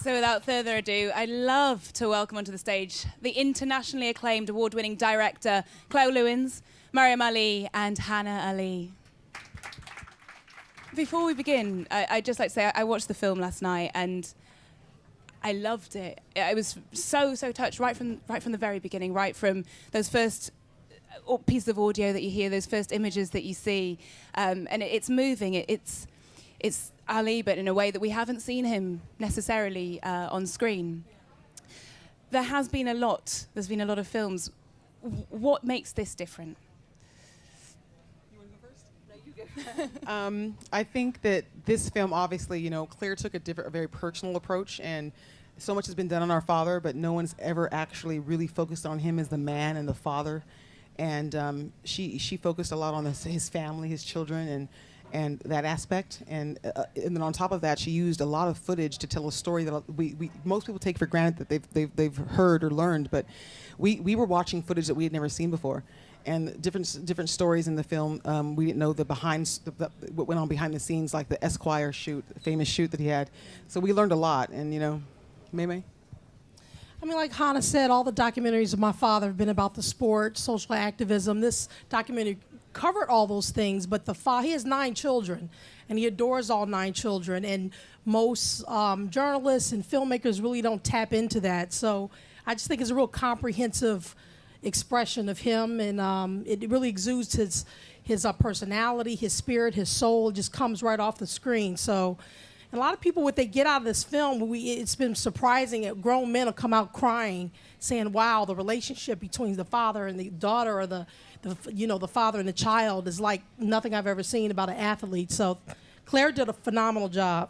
So without further ado, I'd love to welcome onto the stage the internationally acclaimed award-winning director, Chloe Lewins, Maryum Ali and Hana Ali. Before we begin, I'd just like to say I watched the film last night and I loved it. I was so touched right from the very beginning, right from those first pieces of audio that you hear, those first images that you see, and it's moving. It's Ali, but in a way that we haven't seen him necessarily on screen. There's been a lot of films. What makes this different? You want to go first? No, you go. I think that this film, obviously, Claire took a very personal approach, and so much has been done on our father, but no one's ever actually really focused on him as the man and the father. And she focused a lot on his family, his children, and that aspect, and then on top of that, she used a lot of footage to tell a story that most people take for granted that they've heard or learned, but we were watching footage that we had never seen before, and different stories in the film. We didn't know what went on behind the scenes, like the Esquire shoot, the famous shoot that he had. So we learned a lot, and May. I mean, like Hana said, all the documentaries of my father have been about the sport, social activism. This documentary covered all those things, but he has 9 children, and he adores all 9 children, and most journalists and filmmakers really don't tap into that. So I just think it's a real comprehensive expression of him, and it really exudes his personality, his spirit, his soul. It just comes right off the screen. So a lot of people, what they get out of this film, it's been surprising that grown men will come out crying, saying, wow, the relationship between the father and the daughter, or the father and the child, is like nothing I've ever seen about an athlete. So Claire did a phenomenal job.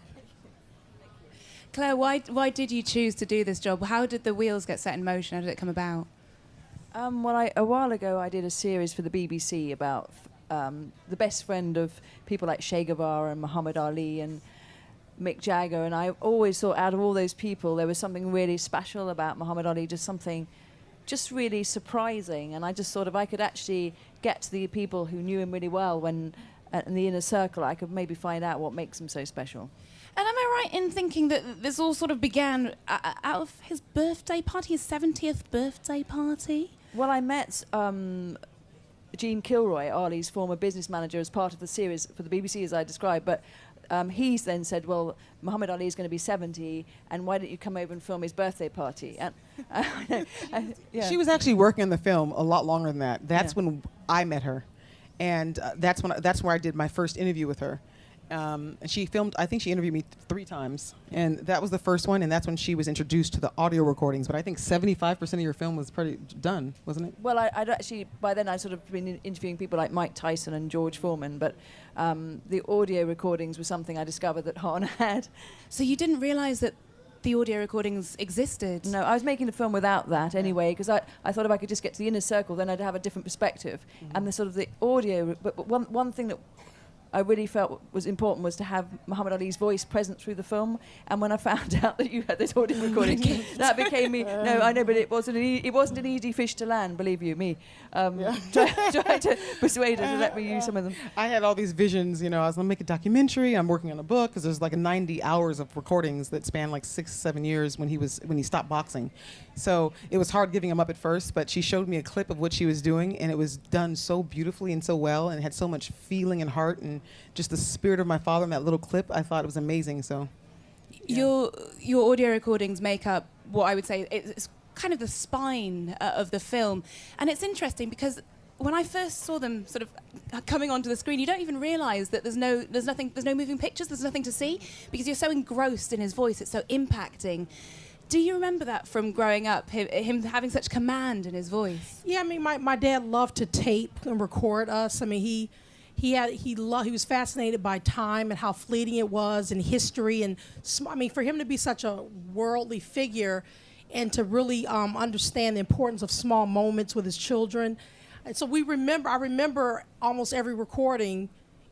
Claire, why did you choose to do this job? How did the wheels get set in motion? How did it come about? Well, a while ago I did a series for the BBC about the best friend of people like Che Guevara and Muhammad Ali and Mick Jagger, and I always thought out of all those people there was something really special about Muhammad Ali, just really surprising. And I just thought if I could actually get to the people who knew him really well in the inner circle, I could maybe find out what makes him so special. And am I right in thinking that this all sort of began out of his birthday party, his 70th birthday party? Well, I met Gene Kilroy, Ali's former business manager, as part of the series for the BBC, as I described, but he's then said, well, Muhammad Ali is going to be 70, and why don't you come over and film his birthday party? And yeah. She was actually working on the film a lot longer than that. That's when I met her, and that's where I did my first interview with her. And she filmed, I think she interviewed me 3 times, and that was the first one, and that's when she was introduced to the audio recordings. But I think 75% of your film was pretty done, wasn't it? Well, I'd actually, by then I'd sort of been interviewing people like Mike Tyson and George Foreman, but the audio recordings were something I discovered that Hana had. So you didn't realise that the audio recordings existed? No, I was making the film without that anyway, because I thought if I could just get to the inner circle, then I'd have a different perspective. Mm-hmm. And the sort of the audio, but one thing that I really felt was important was to have Muhammad Ali's voice present through the film. And when I found out that you had this audio recording, that became me. No, I know, but it wasn't an easy fish to land, believe you, me. Trying to persuade her to let me use some of them. I had all these visions, I was going to make a documentary. I'm working on a book, because there's like 90 hours of recordings that span like 6-7 years when he stopped boxing. So it was hard giving him up at first, but she showed me a clip of what she was doing, and it was done so beautifully and so well, and it had so much feeling and heart and just the spirit of my father in that little clip. I thought it was amazing. So your audio recordings make up what I would say it's kind of the spine of the film. And it's interesting because when I first saw them sort of coming onto the screen, you don't even realise that there's no moving pictures, there's nothing to see, because you're so engrossed in his voice, it's so impacting. Do you remember that from growing up, him having such command in his voice? Yeah, I mean, my dad loved to tape and record us. I mean, he was fascinated by time and how fleeting it was, and history, and I mean, for him to be such a worldly figure and to really understand the importance of small moments with his children. And so I remember almost every recording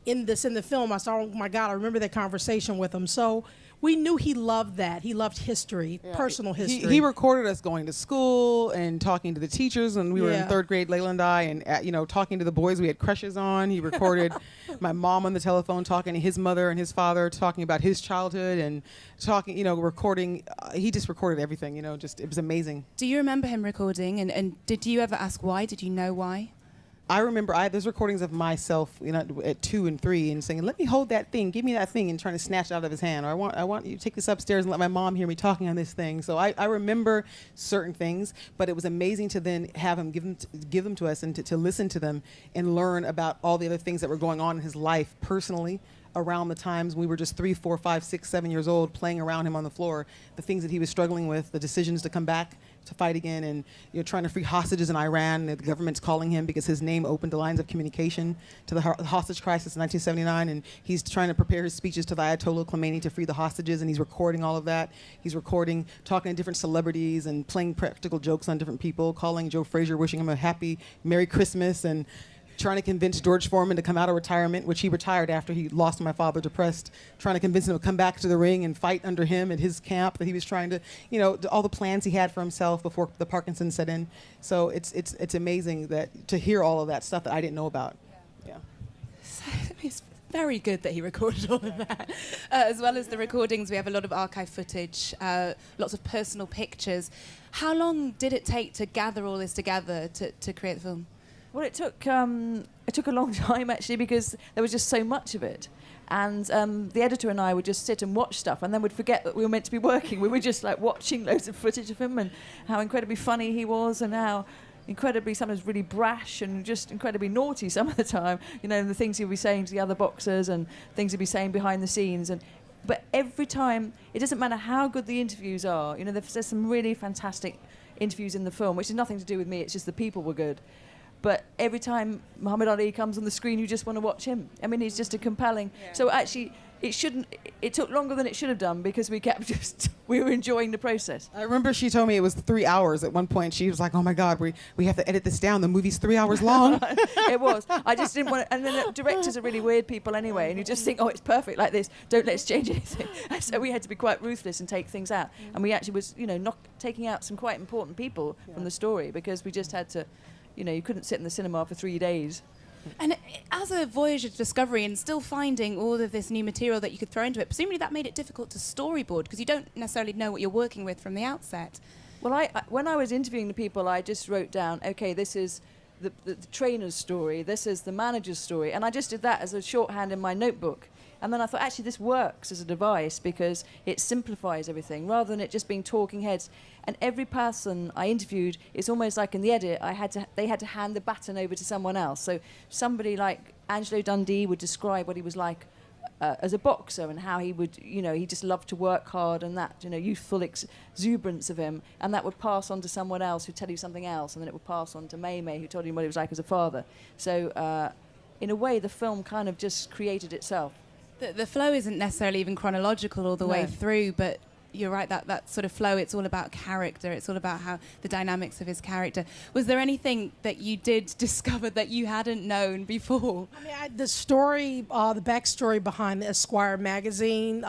in the film. I saw, oh my God, I remember that conversation with him. So we knew he loved that. He loved history, personal history. He recorded us going to school and talking to the teachers when we were in third grade, Layla and I, and talking to the boys we had crushes on. He recorded my mom on the telephone talking to his mother and his father, talking about his childhood and talking, recording. He just recorded everything, just it was amazing. Do you remember him recording? And did you ever ask why? Did you know why? I remember there's recordings of myself, at 2 and 3, and saying, "Let me hold that thing, give me that thing," and trying to snatch it out of his hand. Or I want you to take this upstairs and let my mom hear me talking on this thing. So I remember certain things, but it was amazing to then have him give them to us and to listen to them and learn about all the other things that were going on in his life personally around the times we were just 3, 4, 5, 6, 7 years old, playing around him on the floor, the things that he was struggling with, the decisions to come back to fight again, and trying to free hostages in Iran. The government's calling him because his name opened the lines of communication to the hostage crisis in 1979, and he's trying to prepare his speeches to the Ayatollah Khomeini to free the hostages, and he's recording all of that. He's recording, talking to different celebrities and playing practical jokes on different people, calling Joe Frazier, wishing him a happy Merry Christmas, and trying to convince George Foreman to come out of retirement, which he retired after he lost my father depressed, trying to convince him to come back to the ring and fight under him at his camp that he was trying to, all the plans he had for himself before the Parkinson set in. So it's amazing to hear all of that stuff that I didn't know about. Yeah. So it's very good that he recorded all of that. As well as the recordings, we have a lot of archive footage, lots of personal pictures. How long did it take to gather all this together to create the film? Well, it took a long time actually, because there was just so much of it, and the editor and I would just sit and watch stuff, and then we'd forget that we were meant to be working. We were just like watching loads of footage of him and how incredibly funny he was, and how incredibly sometimes really brash and just incredibly naughty some of the time. And the things he'd be saying to the other boxers and things he'd be saying behind the scenes. But every time, it doesn't matter how good the interviews are. There's some really fantastic interviews in the film, which has nothing to do with me. It's just the people were good. But every time Muhammad Ali comes on the screen, you just want to watch him. I mean, he's just a compelling. Yeah. So actually, it took longer than it should have done, because we were enjoying the process. I remember she told me it was 3 hours at one point. She was like, "Oh my God, we have to edit this down. The movie's 3 hours long." It was. I just didn't want to. And then the directors are really weird people anyway, and you just think, "Oh, it's perfect like this. Don't let's change anything." So we had to be quite ruthless and take things out. And we actually was, not taking out some quite important people from the story, because we just had to. You couldn't sit in the cinema for 3 days. And as a voyage of discovery and still finding all of this new material that you could throw into it, presumably that made it difficult to storyboard, because you don't necessarily know what you're working with from the outset. Well, when I was interviewing the people, I just wrote down, okay, this is the trainer's story, this is the manager's story, and I just did that as a shorthand in my notebook. And then I thought, actually, this works as a device because it simplifies everything rather than it just being talking heads. And every person I interviewed, it's almost like in the edit, they had to hand the baton over to someone else. So somebody like Angelo Dundee would describe what he was like as a boxer and how he would, he just loved to work hard, and that, youthful exuberance of him. And that would pass on to someone else who'd tell you something else. And then it would pass on to May, who told him what he was like as a father. So in a way, the film kind of just created itself. The flow isn't necessarily even chronological all the way through, but you're right, that sort of flow, it's all about character. It's all about how the dynamics of his character. Was there anything that you did discover that you hadn't known before? I mean, the story, the backstory behind the Esquire magazine,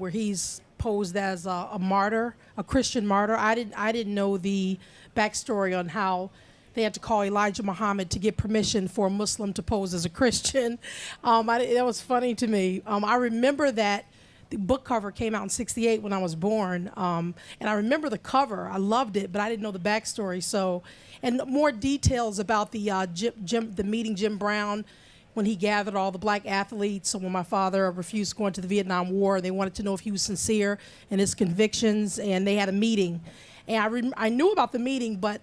where he's posed as a martyr, a Christian martyr. I didn't know the backstory on how they had to call Elijah Muhammad to get permission for a Muslim to pose as a Christian. That was funny to me. I remember that the book cover came out in '68 when I was born, and I remember the cover. I loved it, but I didn't know the backstory. So, and more details about the meeting Jim Brown when he gathered all the black athletes. So when my father refused going to the Vietnam War, they wanted to know if he was sincere in his convictions, and they had a meeting. And I knew about the meeting, but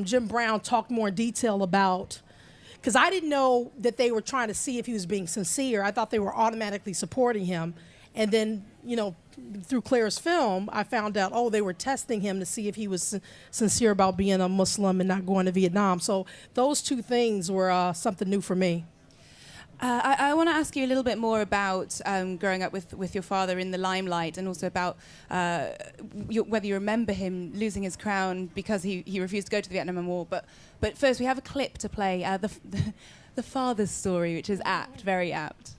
Jim Brown talked more in detail about, because I didn't know that they were trying to see if he was being sincere. I thought they were automatically supporting him. And then, through Claire's film, I found out, they were testing him to see if he was sincere about being a Muslim and not going to Vietnam. So those two things were something new for me. I want to ask you a little bit more about growing up with your father in the limelight, and also about whether you remember him losing his crown because he refused to go to the Vietnam War. But first, we have a clip to play, the father's story, which is apt, very apt.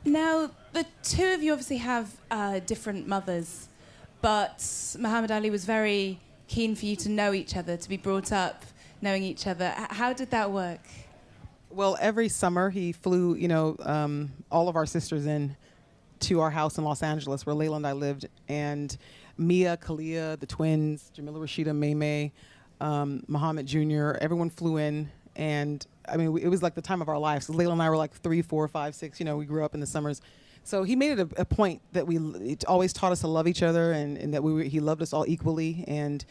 Now, the two of you obviously have different mothers, but Muhammad Ali was very keen for you to know each other, to be brought up knowing each other. How did that work? Well, every summer he flew, all of our sisters in to our house in Los Angeles where Layla and I lived. And Mia, Kalia, the twins, Jamila Rashida, May, Muhammad Jr., everyone flew in. And I mean, it was like the time of our lives. So Layla and I were like 3, 4, 5, 6, we grew up in the summers. So he made it a point that it always taught us to love each other and that he loved us all equally. And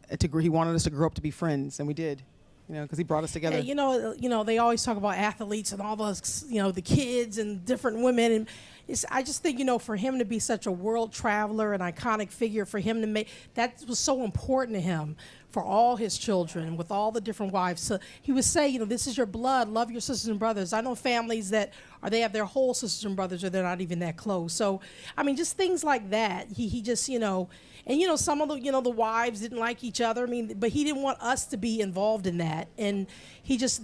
he wanted us to grow up to be friends. And we did. Because he brought us together. Yeah, they always talk about athletes and all those, the kids and different women. And I just think, for him to be such a world traveler, an iconic figure, for him to that was so important to him, for all his children, with all the different wives. So he would say, this is your blood, love your sisters and brothers. I know families that they have their whole sisters and brothers, or they're not even that close. So, I mean, just things like that. He just, and some of the the wives didn't like each other. I mean, but he didn't want us to be involved in that, and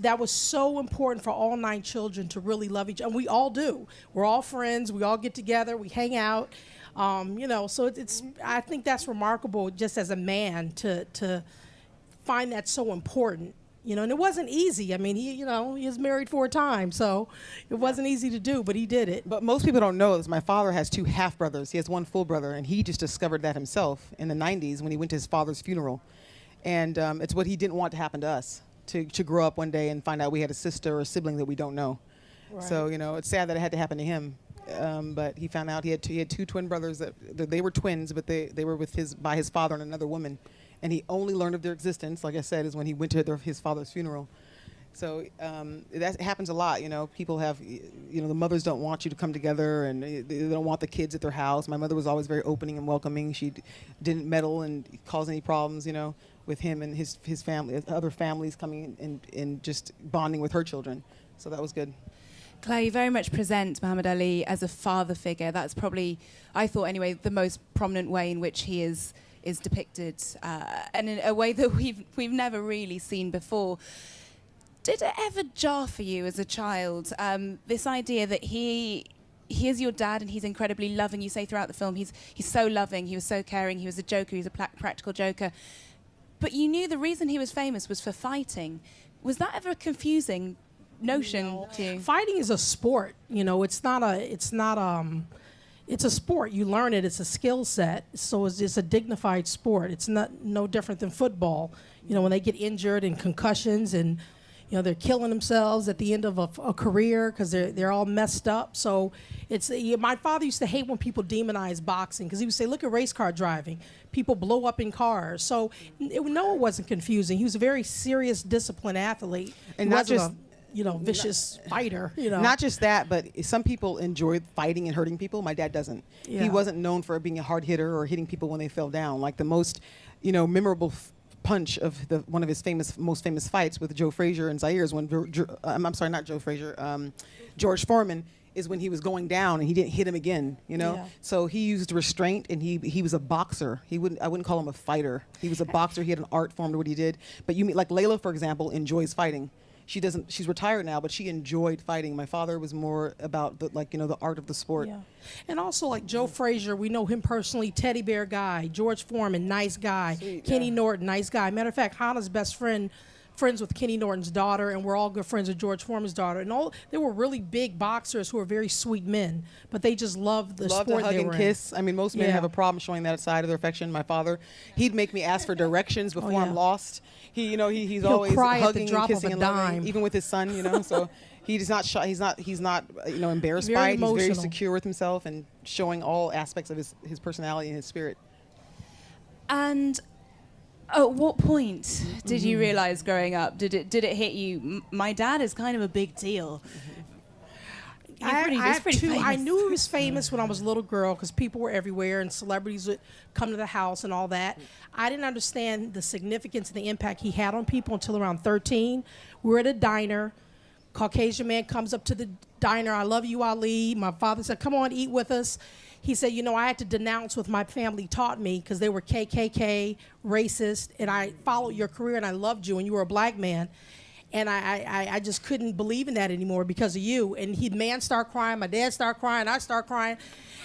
that was so important for all 9 children to really love each other. And we all do. We're all friends. We all get together. We hang out. So it's I think that's remarkable, just as a man, to find that so important. And it wasn't easy. I mean, he was married 4 times, so it wasn't easy to do, but he did it. But most people don't know this. My father has 2 half brothers. He has 1 full brother, and he just discovered that himself in the 90s when he went to his father's funeral. And it's what he didn't want to happen to us, to grow up one day and find out we had a sister or a sibling that we don't know. Right. So, it's sad that it had to happen to him. But he found out he had 2 twin brothers that they were twins, but they were by his father and another woman. And he only learned of their existence, like I said, is when he went to his father's funeral. So that happens a lot. People have, the mothers don't want you to come together, and they don't want the kids at their house. My mother was always very opening and welcoming. She didn't meddle and cause any problems, with him and his family, other families coming and just bonding with her children. So that was good. Claire, you very much present Muhammad Ali as a father figure. That's probably, I thought anyway, the most prominent way in which he is depicted, and in a way that we've never really seen before. Did it ever jar for you as a child, this idea that he is your dad and he's incredibly loving? You say throughout the film he's so loving, he was so caring, he was a joker, he was a practical joker. But you knew the reason he was famous was for fighting. Was that ever a confusing notion to you? Fighting is a sport. It's a sport. You learn it. It's a skill set. So it's a dignified sport. It's no different than football. When they get injured and concussions and, they're killing themselves at the end of a career because they're all messed up. So my father used to hate when people demonize boxing, because he would say, look at race car driving. People blow up in cars. So it wasn't confusing. He was a very serious, disciplined athlete. And not just... vicious fighter. Not just that, but some people enjoy fighting and hurting people. My dad doesn't. Yeah. He wasn't known for being a hard hitter or hitting people when they fell down. Like the most, memorable punch of one of his most famous fights with Joe Frazier and Zaire is when I'm sorry, not Joe Frazier, George Foreman, is when he was going down and he didn't hit him again. Yeah. So he used restraint, and he was a boxer. I wouldn't call him a fighter. He was a boxer. He had an art form to what he did. But like Layla, for example, enjoys fighting. She's retired now, but she enjoyed fighting. My father was more about the art of the sport. Yeah. And also like Joe Frazier, we know him personally, teddy bear guy. George Foreman, nice guy. Sweet, Kenny Norton, nice guy. Matter of fact, Hana's best friends with Kenny Norton's daughter, and we're all good friends with George Foreman's daughter. And they were really big boxers who were very sweet men, but they just loved the sport to hug they and were kiss. in. I mean, most men have a problem showing that side of their affection. My father, he'd make me ask for directions before I'm lost. He's He'll always cry hugging at the drop and kissing of a and dime. loving, even with his son. So he's not shy. He's not embarrassed Very by it. emotional. He's very secure with himself and showing all aspects of his personality and his spirit. And at what point did you realize growing up? Did it hit you? My dad is kind of a big deal. I knew he was famous when I was a little girl because people were everywhere and celebrities would come to the house and all that. I didn't understand the significance and the impact he had on people until around 13. We were at a diner. Caucasian man comes up to the diner. I love you, Ali. My father said, come on, eat with us. He said, I had to denounce what my family taught me because they were KKK, racist, and I followed your career and I loved you and you were a black man. And I just couldn't believe in that anymore because of you. And man started crying, my dad started crying, I started crying.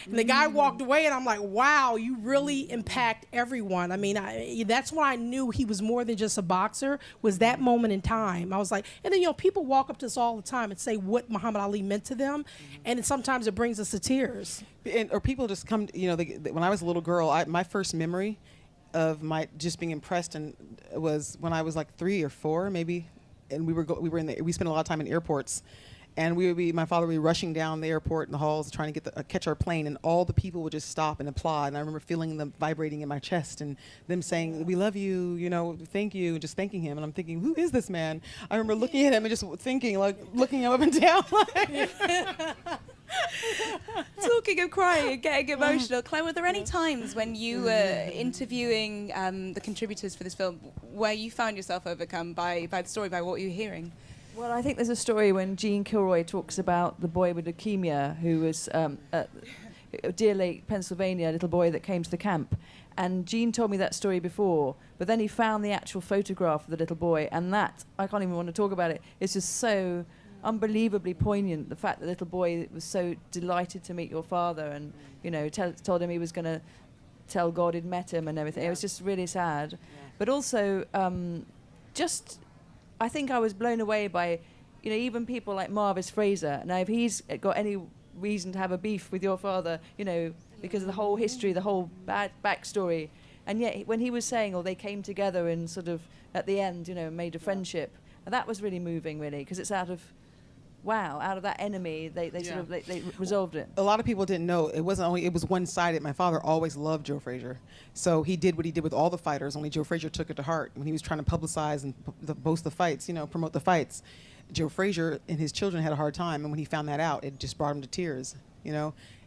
And the guy walked away, and I'm like, wow, you really impact everyone. I mean, that's why I knew he was more than just a boxer, was that moment in time. I was like, and then, people walk up to us all the time and say what Muhammad Ali meant to them. And sometimes it brings us to tears. Or people just come, when I was a little girl, my first memory of my just being impressed was when I was like 3 or 4, maybe. And we spent a lot of time in airports, and my father would be rushing down the airport in the halls trying to catch our plane, and all the people would just stop and applaud. And I remember feeling them vibrating in my chest and them saying, "We love you, thank you," and just thanking him. And I'm thinking, who is this man? I remember looking at him and just thinking, like looking him up and down. Talking of crying and getting emotional, Claire, were there any times when you were interviewing the contributors for this film where you found yourself overcome by the story, by what you were hearing? Well, I think there's a story when Jean Kilroy talks about the boy with leukemia who was at Deer Lake, Pennsylvania, a little boy that came to the camp. And Jean told me that story before, but then he found the actual photograph of the little boy, and that, I can't even want to talk about it, it's just so unbelievably poignant, the fact that the little boy was so delighted to meet your father and, told him he was going to tell God he'd met him and everything. It was just really sad. Yeah. But also, I think I was blown away by, even people like Marvis Fraser. Now, if he's got any reason to have a beef with your father, because of the whole history, the whole bad backstory, and yet when he was saying, they came together and sort of, at the end, made a friendship, and that was really moving, really, because it's out of that enemy, they resolved it. A lot of people didn't know it was one-sided. My father always loved Joe Frazier, so he did what he did with all the fighters. Only Joe Frazier took it to heart when he was trying to publicize and boast the fights, promote the fights. Joe Frazier and his children had a hard time, and when he found that out, it just brought him to tears,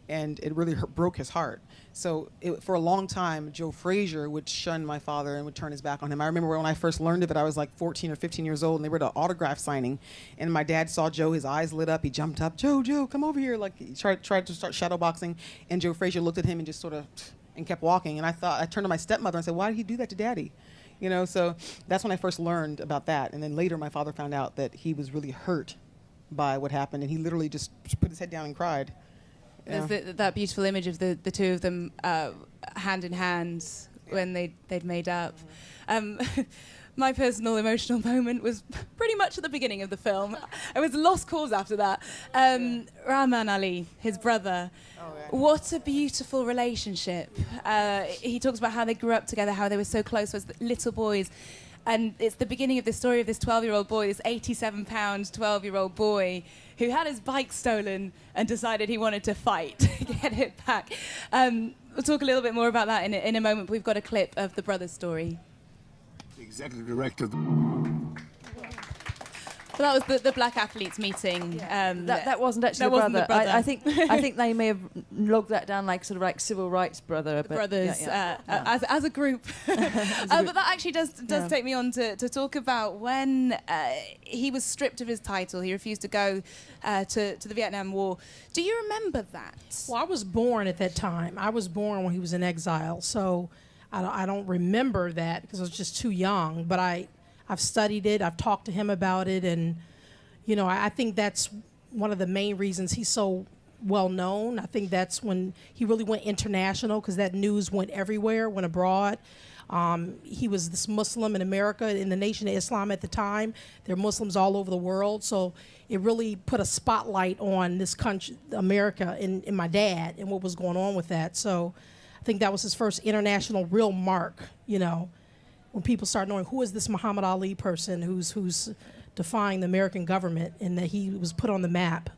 and it really broke his heart. So for a long time, Joe Frazier would shun my father and would turn his back on him. I remember when I first learned of it, I was like 14 or 15 years old, and they were at an autograph signing, and my dad saw Joe, his eyes lit up, he jumped up, Joe, come over here, like he tried to start shadowboxing, and Joe Frazier looked at him and just sort of, and kept walking, and I turned to my stepmother and said, why did he do that to Daddy? So that's when I first learned about that, and then later my father found out that he was really hurt by what happened, and he literally just put his head down and cried. There's that beautiful image of the two of them hand in hand when they'd made up. My personal emotional moment was pretty much at the beginning of the film. I was lost cause after that. Rahman Ali, his brother. What a beautiful relationship. He talks about how they grew up together, how they were so close as little boys. And it's the beginning of the story of this 12-year-old boy, this 87-pound 12-year-old boy who had his bike stolen and decided he wanted to fight to get it back. We'll talk a little bit more about that in a moment, but we've got a clip of the brother's story. The executive director. Well, that was the black athletes meeting. That wasn't actually that wasn't the brother. I think they may have logged that down like sort of like civil rights brother. The brothers as a group. But that actually does take me on to talk about when he was stripped of his title. He refused to go to the Vietnam War. Do you remember that? Well, I was born at that time. I was born when he was in exile, so I don't remember that because I was just too young. But I've studied it. I've talked to him about it. And, I think that's one of the main reasons he's so well known. I think that's when he really went international because that news went everywhere, went abroad. He was this Muslim in America, in the Nation of Islam at the time. There are Muslims all over the world. So it really put a spotlight on this country, America, and my dad and what was going on with that. So I think that was his first international real mark, when people start knowing who is this Muhammad Ali person who's defying the American government, and that he was put on the map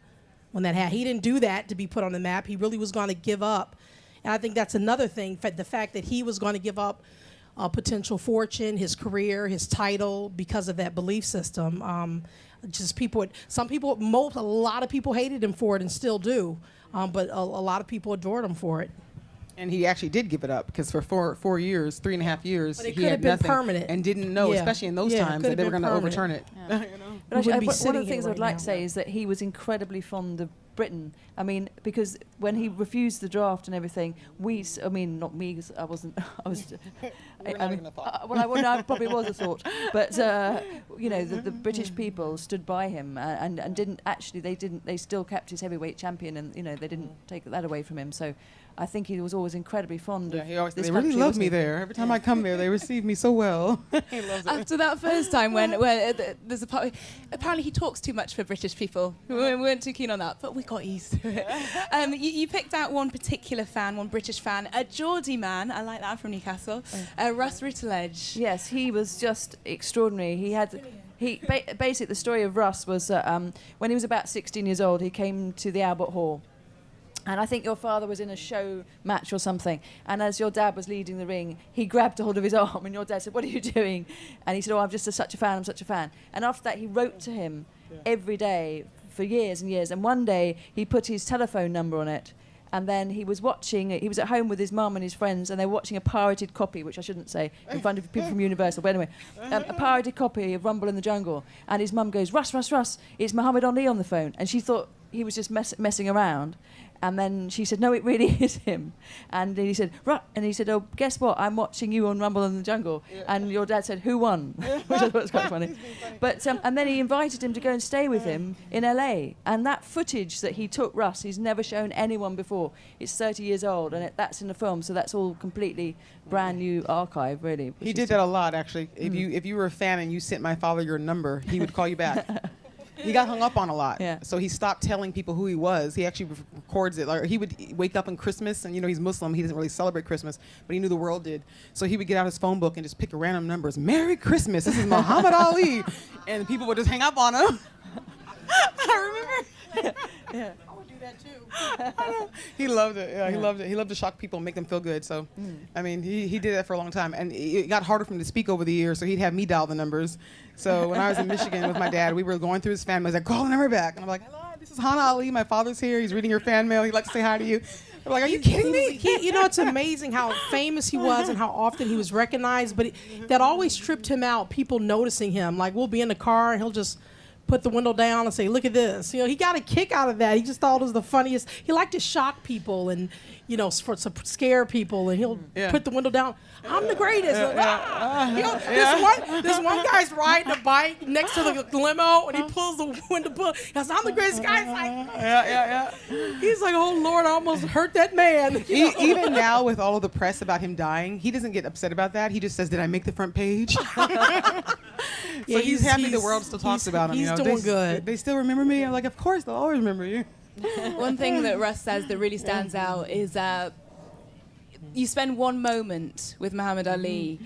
when that happened. He didn't do that to be put on the map. He really was going to give up. And I think that's another thing, the fact that he was going to give up a potential fortune, his career, his title, because of that belief system. A lot of people hated him for it and still do, but a lot of people adored him for it. And he actually did give it up because for 4 years, 3.5 years, but it he had been nothing permanent and didn't know, especially in those times, that they were going to overturn it. But actually, one of the here things I'd right like now. to say is that he was incredibly fond of Britain. I mean, because when he refused the draft and everything, I mean, not me, 'cause I wasn't, I was, well, I probably was a thought, but, you know, the British people stood by him and didn't actually, they still kept his heavyweight champion, and, you know, they didn't take that away from him. So I think he was always incredibly fond of this they country. really love me there. Every time I come there, they receive me so well. He loves it. After that first time when there's a part, apparently he talks too much for British people. We weren't too keen on that, but we got used to it. You picked out one particular fan, one British fan, a Geordie man, I like that, from Newcastle, Russ Rutledge. Yes, he was just extraordinary. Basically, the story of Russ was when he was about 16 years old, he came to the Albert Hall. And I think your father was in a show match or something. And as your dad was leading the ring, he grabbed hold of his arm, and your dad said, "What are you doing?" And he said, "Oh, I'm just such a fan, I'm such a fan." And after that, he wrote to him every day for years and years. And one day, he put his telephone number on it. And then he was at home with his mum and his friends, and they were watching a pirated copy, which I shouldn't say, in front of people from Universal. But anyway, a pirated copy of Rumble in the Jungle. And his mum goes, "Russ, it's Muhammad Ali on the phone." And she thought he was just messing around. And then she said, "No, it really is him." And then he said, "Oh, guess what? I'm watching you on Rumble in the Jungle." Yeah. And your dad said, "Who won?" Which I thought was quite funny. But and then he invited him to go and stay with him in LA. And that footage that he took Russ, he's never shown anyone before. It's 30 years old, and that's in the film, so that's all completely brand new archive, really. He did that a lot, actually. If you were a fan and you sent my father your number, he would call you back. He got hung up on a lot, so he stopped telling people who he was. He actually records it. Like, he would wake up on Christmas, and he's Muslim. He doesn't really celebrate Christmas, but he knew the world did. So he would get out his phone book and just pick random numbers. "Merry Christmas! This is Muhammad Ali," and people would just hang up on him. I remember. I would do that too. He loved it. Yeah, he loved it. He loved to shock people and make them feel good. So, I mean, he did that for a long time, and it got harder for him to speak over the years. So he'd have me dial the numbers. So when I was in Michigan with my dad, we were going through his fan mail. He's like, "Call the number back," and I'm like, "Hello, this is Hana Ali. My father's here. He's reading your fan mail. He'd like to say hi to you." I'm like, "Are you kidding me?" It's amazing how famous he was and how often he was recognized. But that always tripped him out. People noticing him. Like, we'll be in the car and he'll just put the window down and say, "Look at this." He got a kick out of that. He just thought it was the funniest. He liked to shock people and, to scare people, and he'll put the window down. "I'm the greatest." This one guy's riding a bike next to the limo, and he pulls the window. He goes, "I'm the greatest." Guy's like, he's like, "Oh Lord, I almost hurt that man." Even now, with all of the press about him dying, he doesn't get upset about that. He just says, "Did I make the front page?" So he's happy the world still talks about him. He's doing good. They still remember me. I'm like, "Of course, they'll always remember you." One thing that Russ says that really stands out is you spend one moment with Muhammad Ali,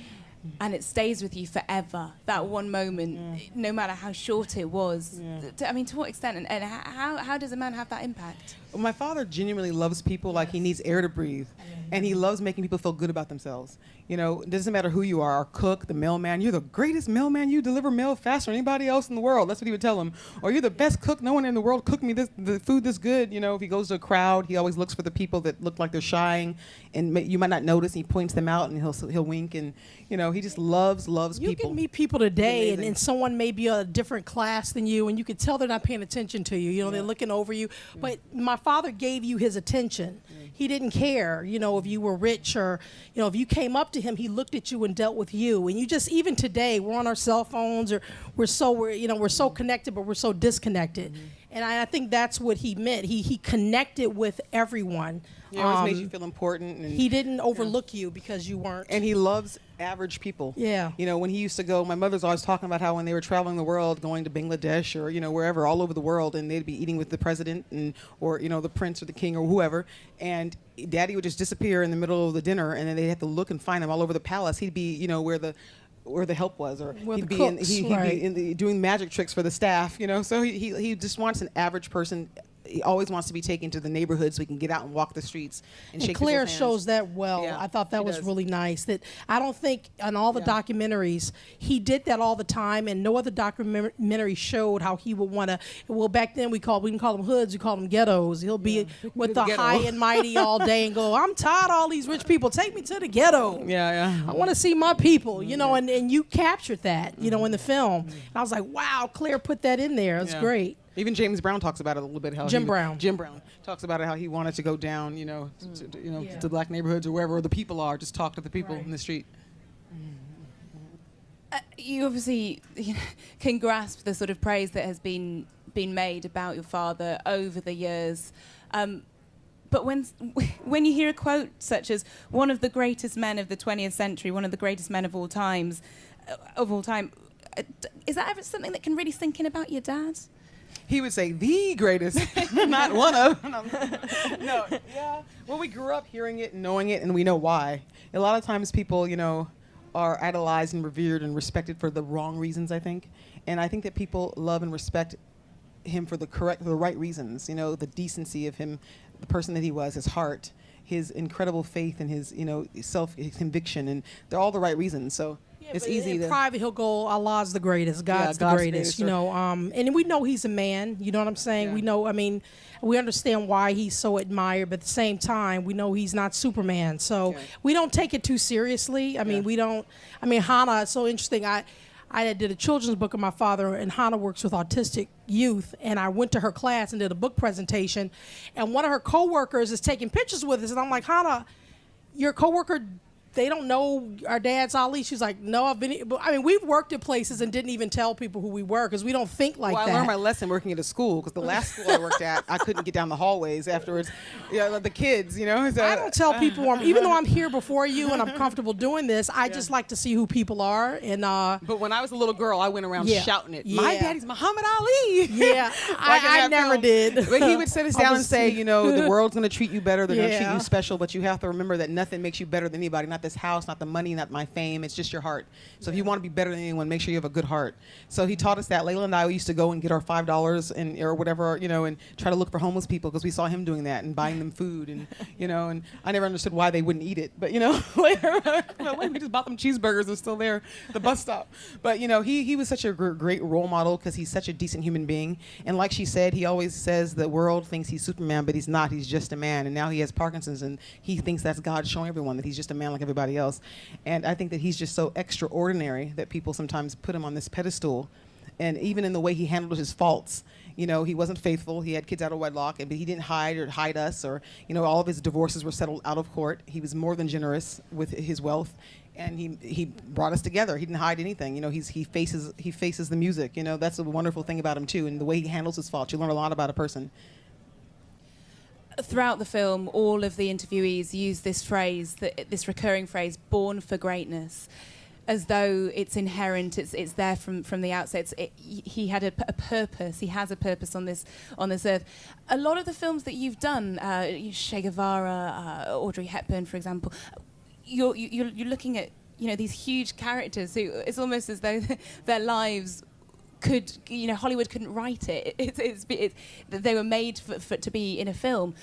and it stays with you forever. That one moment, no matter how short it was. I mean, to what extent, and how does a man have that impact? Well, my father genuinely loves people like he needs air to breathe, and he loves making people feel good about themselves. It doesn't matter who you are, our cook, the mailman. "You're the greatest mailman. You deliver mail faster than anybody else in the world." That's what he would tell him. Or, "You're the best cook. No one in the world cooked me the food this good." If he goes to a crowd, he always looks for the people that look like they're shying, and you might not notice. And he points them out, and he'll wink, and he just loves people. You can meet people today, and someone may be a different class than you, and you can tell they're not paying attention to you. They're looking over you. But my father gave you his attention. He didn't care, if you were rich or, if you came up to him, he looked at you and dealt with you. And you just, even today, we're on our cell phones, or we're so connected, but we're so disconnected. And I think that's what he meant. He connected with everyone. He always made you feel important. And he didn't overlook you because you weren't. And he loves average people. Yeah. When he used to go, my mother's always talking about how when they were traveling the world, going to Bangladesh or, wherever, all over the world, and they'd be eating with the president or the prince or the king or whoever, and Daddy would just disappear in the middle of the dinner, and then they'd have to look and find him all over the palace. He'd be, where the help was, or he'd be doing magic tricks for the staff, So he just wants an average person. He always wants to be taken to the neighborhood so he can get out and walk the streets and shake Claire people's hands. shows that well. Yeah, I thought that was really nice. That I don't think on all the documentaries he did that all the time, and no other documentary showed how he would want to. Well, back then we didn't call them hoods, we called them ghettos. He'll be with the high and mighty all day and go, "I'm tired of all these rich people. Take me to the ghetto. I want to see my people." And you captured that, in the film. And I was like, wow, Claire put that in there. It's great. Even James Brown talks about it a little bit. How Jim Brown talks about it, how he wanted to go down, to black neighborhoods or wherever the people are, just talk to the people in the street. You obviously can grasp the sort of praise that has been made about your father over the years. But when you hear a quote such as "one of the greatest men of the 20th century, one of the greatest men of all time," is that ever something that can really sink in about your dad? He would say the greatest, not one of. No, yeah. Well, we grew up hearing it and knowing it, and we know why. A lot of times people, are idolized and revered and respected for the wrong reasons, I think. And I think that people love and respect him for the right reasons. The decency of him, the person that he was, his heart, his incredible faith, and his, his conviction, and they're all the right reasons. So. It's easy in to private he'll go, Allah's the greatest, God's the greatest, and we know he's a man, you know what I'm saying? We know, we understand why he's so admired, but at the same time we know he's not Superman, so we don't take it too seriously. Hana, it's so interesting. I did a children's book of my father, and Hana works with autistic youth, and I went to her class and did a book presentation, and one of her coworkers is taking pictures with us, and I'm like, Hana, your coworker, they don't know our dad's Ali. She's like, no, I've been. We've worked at places and didn't even tell people who we were because we don't think like that. I learned my lesson working at a school because the last school I worked at, I couldn't get down the hallways afterwards. The kids, So, I don't tell people, even though I'm here before you and I'm comfortable doing this, I just like to see who people are. And but when I was a little girl, I went around shouting it. Yeah. My daddy's Muhammad Ali. Yeah, I never did. But he would sit us down and say, the world's going to treat you better. They're going to treat you special, but you have to remember that nothing makes you better than anybody. Not this house, not the money, not my fame. It's just your heart. So if you want to be better than anyone, make sure you have a good heart. So he taught us that. Layla and I used to go and get our $5 or whatever, and try to look for homeless people because we saw him doing that and buying them food and and I never understood why they wouldn't eat it. But later we just bought them cheeseburgers. They're still there at the bus stop. But he was such a great role model because he's such a decent human being. And like she said, he always says the world thinks he's Superman, but he's not. He's just a man. And now he has Parkinson's, and he thinks that's God showing everyone that he's just a man like everybody else. And I think that he's just so extraordinary that people sometimes put him on this pedestal. And even in the way he handled his faults, he wasn't faithful. He had kids out of wedlock, but he didn't hide us, or, all of his divorces were settled out of court. He was more than generous with his wealth, and he brought us together. He didn't hide anything. He faces the music. That's a wonderful thing about him too, and the way he handles his faults. You learn a lot about a person. Throughout the film, all of the interviewees use this phrase, this recurring phrase, "born for greatness," as though it's inherent, it's there from the outset. He had a purpose. He has a purpose on this earth. A lot of the films that you've done, Che Guevara, Audrey Hepburn, for example, you're looking at these huge characters who it's almost as though their lives could, Hollywood couldn't write it. It's they were made for to be in a film.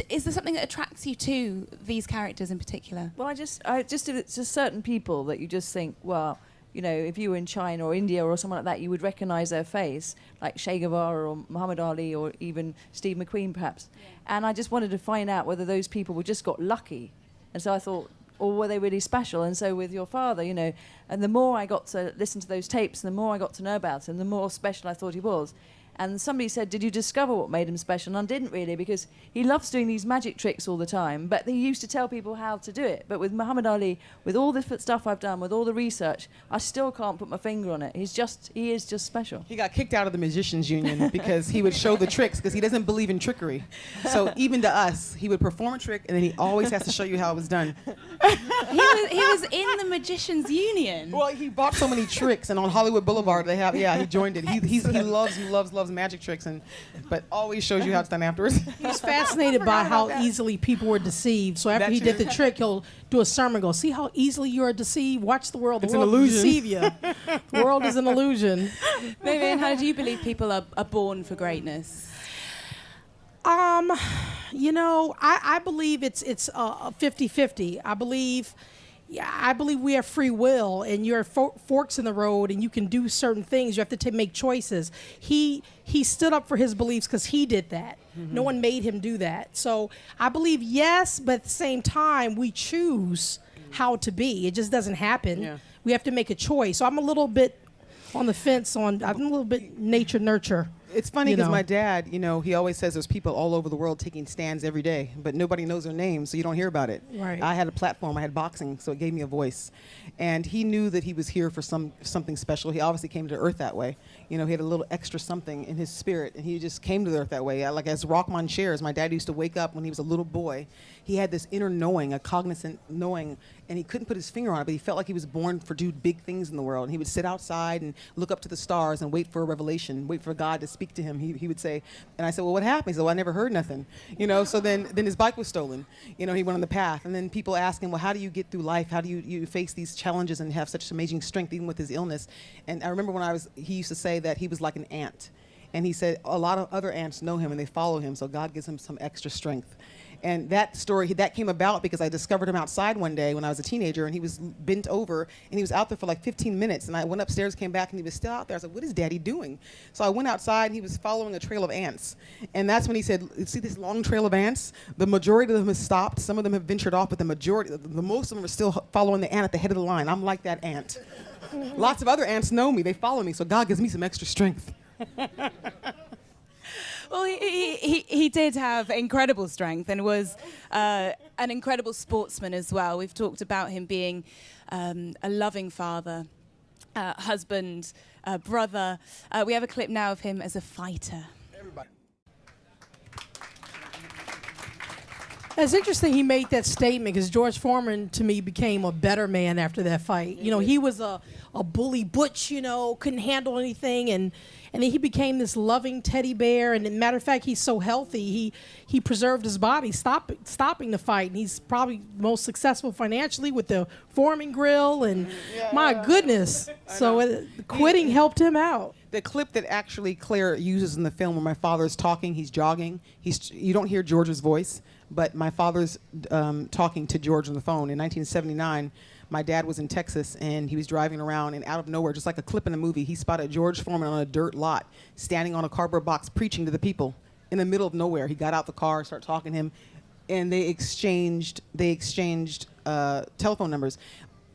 Is there something that attracts you to these characters in particular? Well, it's just certain people that you just think, well, if you were in China or India or someone like that, you would recognize their face, like Che Guevara or Muhammad Ali or even Steve McQueen, perhaps. Yeah. And I just wanted to find out whether those people were just got lucky. And so I thought, or were they really special? And so with your father, and the more I got to listen to those tapes, and the more I got to know about him, the more special I thought he was. And somebody said, did you discover what made him special? And I didn't really, because he loves doing these magic tricks all the time, but he used to tell people how to do it. But with Muhammad Ali, with all the stuff I've done, with all the research, I still can't put my finger on it. He is just special. He got kicked out of the Musicians Union because he would show the tricks because he doesn't believe in trickery. So even to us, he would perform a trick and then he always has to show you how it was done. He was in the Magicians Union. Well, he bought so many tricks, and on Hollywood Boulevard he joined it. He loves magic tricks, but always shows you how it's done afterwards. He's fascinated by how easily people were deceived. So after he did the trick, he'll do a sermon, go, see how easily you are deceived? Watch the world. The world will deceive you. The world is an illusion. Vivian, how do you believe people are born for greatness? I believe it's 50-50. I believe we have free will, and you're forks in the road, and you can do certain things. You have to make choices. He stood up for his beliefs because he did that. Mm-hmm. No one made him do that. So I believe yes, but at the same time, we choose how to be. It just doesn't happen. Yeah. We have to make a choice. So I'm a little bit on the fence I'm a little bit nature nurture. It's funny You because know. my dad, he always says there's people all over the world taking stands every day, but nobody knows their names, so you don't hear about it. Right. I had a platform, I had boxing, so it gave me a voice. And he knew that he was here for something special. He obviously came to Earth that way. He had a little extra something in his spirit, and he just came to the Earth that way. Like as Rockman shares, my dad used to wake up when he was a little boy. He had this inner knowing, a cognizant knowing, and he couldn't put his finger on it, but he felt like he was born to do big things in the world. And he would sit outside and look up to the stars and wait for a revelation, wait for God to speak to him. He would say, and I said, well, what happened? He said, well, I never heard nothing. So then his bike was stolen. He went on the path. And then people ask him, well, how do you get through life? How do you face these challenges and have such amazing strength even with his illness? And I remember he used to say that he was like an ant. And he said a lot of other ants know him and they follow him, so God gives him some extra strength. And that story, that came about because I discovered him outside one day when I was a teenager, and he was bent over, and he was out there for like 15 minutes. And I went upstairs, came back, and he was still out there. I was like, what is Daddy doing? So I went outside, and he was following a trail of ants. And that's when he said, see this long trail of ants? The majority of them have stopped. Some of them have ventured off, but the most of them are still following the ant at the head of the line. I'm like that ant. Lots of other ants know me. They follow me, so God gives me some extra strength. Well, he did have incredible strength and was an incredible sportsman as well. We've talked about him being a loving father, husband, brother. We have a clip now of him as a fighter. Everybody. It's interesting he made that statement because George Foreman, to me, became a better man after that fight. He was a bully butch, couldn't handle anything, and then he became this loving teddy bear. And matter of fact, he's so healthy, he preserved his body, stopping the fight. And he's probably most successful financially with the Foreman grill. And my goodness, so quitting helped him out. The clip that actually Claire uses in the film where my father's talking, he's jogging. You don't hear George's voice, but my father's talking to George on the phone. In 1979, my dad was in Texas, and he was driving around, and out of nowhere, just like a clip in a movie, he spotted George Foreman on a dirt lot, standing on a cardboard box, preaching to the people in the middle of nowhere. He got out the car, started talking to him, and they exchanged telephone numbers.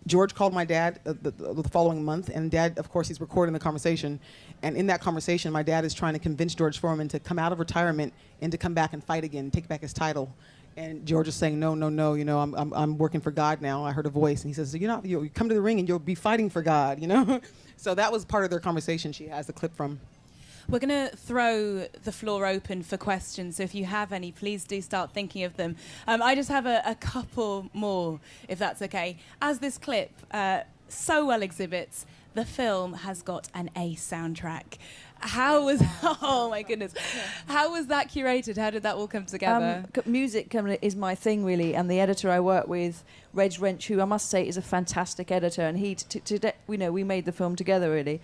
George called my dad the following month, and Dad, of course, he's recording the conversation. And in that conversation, my dad is trying to convince George Foreman to come out of retirement and to come back and fight again, take back his title. And George is saying, no, I'm working for God now. I heard a voice, and he says, you come to the ring and you'll be fighting for God, So that was part of their conversation. She has the clip from. We're going to throw the floor open for questions, so if you have any, please do start thinking of them. I just have a couple more, if that's okay. As this clip so well exhibits, the film has got an A soundtrack. How was, oh my goodness, how was that curated? How did that all come together? Music is my thing, really, and the editor I work with, Reg Wrench, who I must say is a fantastic editor, and we made the film together, really.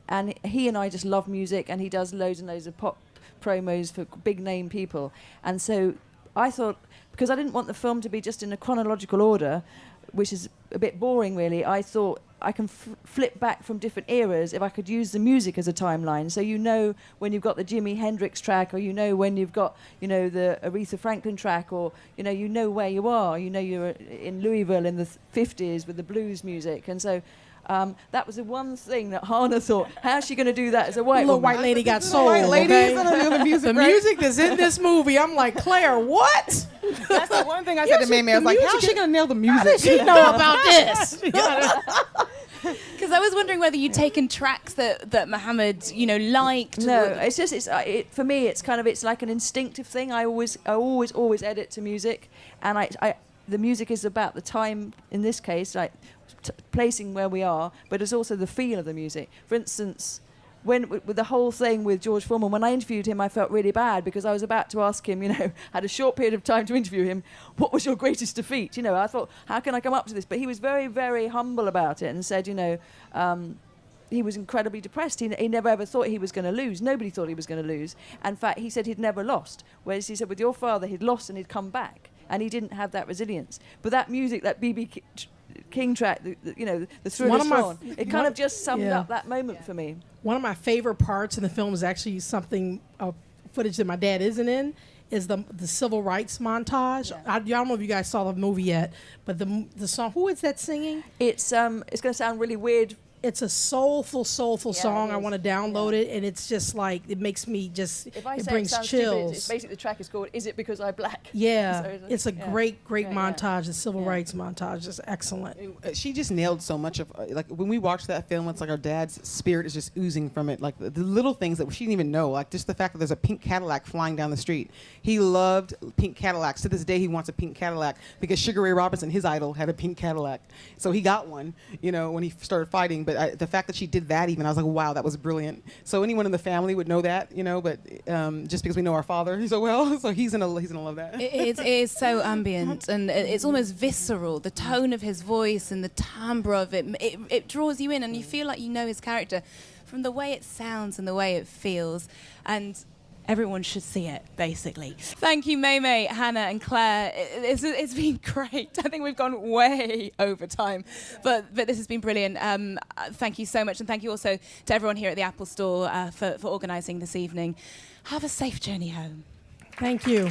And he and I just love music, and he does loads and loads of pop promos for big name people. And so I thought, because I didn't want the film to be just in a chronological order, which is a bit boring, really, I thought I can flip back from different eras if I could use the music as a timeline. So when you've got the Jimi Hendrix track, or when you've got the Aretha Franklin track, or where you are. You're in Louisville in the 50s with the blues music, and so. That was the one thing that Hana thought, how's she going to do that as a white Little woman? white lady got sold. White lady, Okay? the music, The music that's in this movie, I'm like, Claire, what? That's the one thing I said to Mamie. I was like, how's she going to nail the music? How does she know about this? Because I was wondering whether you'd taken tracks that Muhammad, liked. No, it's just for me. It's like an instinctive thing. I always edit to music, and the music is about the time. In this case, like placing where we are, but it's also the feel of the music. For instance, with the whole thing with George Foreman, when I interviewed him, I felt really bad because I was about to ask him, had a short period of time to interview him, what was your greatest defeat? I thought, how can I come up to this? But he was very, very humble about it and said, he was incredibly depressed. He never ever thought he was going to lose. Nobody thought he was going to lose. In fact, he said he'd never lost. Whereas he said with your father, he'd lost and he'd come back. And he didn't have that resilience. But that music, that B.B. King track, the Thriller Swan, it kind of just summed up that moment for me. One of my favorite parts in the film is actually something footage that my dad isn't in, is the civil rights montage. Yeah. I don't know if you guys saw the movie yet, but the song, who is that singing? It's going to sound really weird It's a soulful Yeah, song. it I is. want to download Yeah. it, and it's just like it makes me just. If I it say brings it sounds chills. stupid, it's basically the track is called "Is It Because I'm Black?" Yeah, So it's a yeah. great Yeah, yeah. montage. The civil Yeah. rights montage is excellent. She just nailed so much of like when we watched that film. It's like our dad's spirit is just oozing from it. Like the little things that she didn't even know. Like just the fact that there's a pink Cadillac flying down the street. He loved pink Cadillacs. To this day, he wants a pink Cadillac because Sugar Ray Robinson, his idol, had a pink Cadillac. So he got one. You know, when he started fighting. But the fact that she did that, even I was like, wow, that was brilliant. So anyone in the family would know that. You know, but just because we know our father so well, so he's gonna love that. It is so ambient and it's almost visceral. The tone of his voice and the timbre of it draws you in, and you feel like you know his character from the way it sounds and the way it feels. And everyone should see it, basically. Thank you, May, Hannah, and Claire. It's been great. I think we've gone way over time, but this has been brilliant. Thank you so much, and thank you also to everyone here at the Apple Store for organising this evening. Have a safe journey home. Thank you.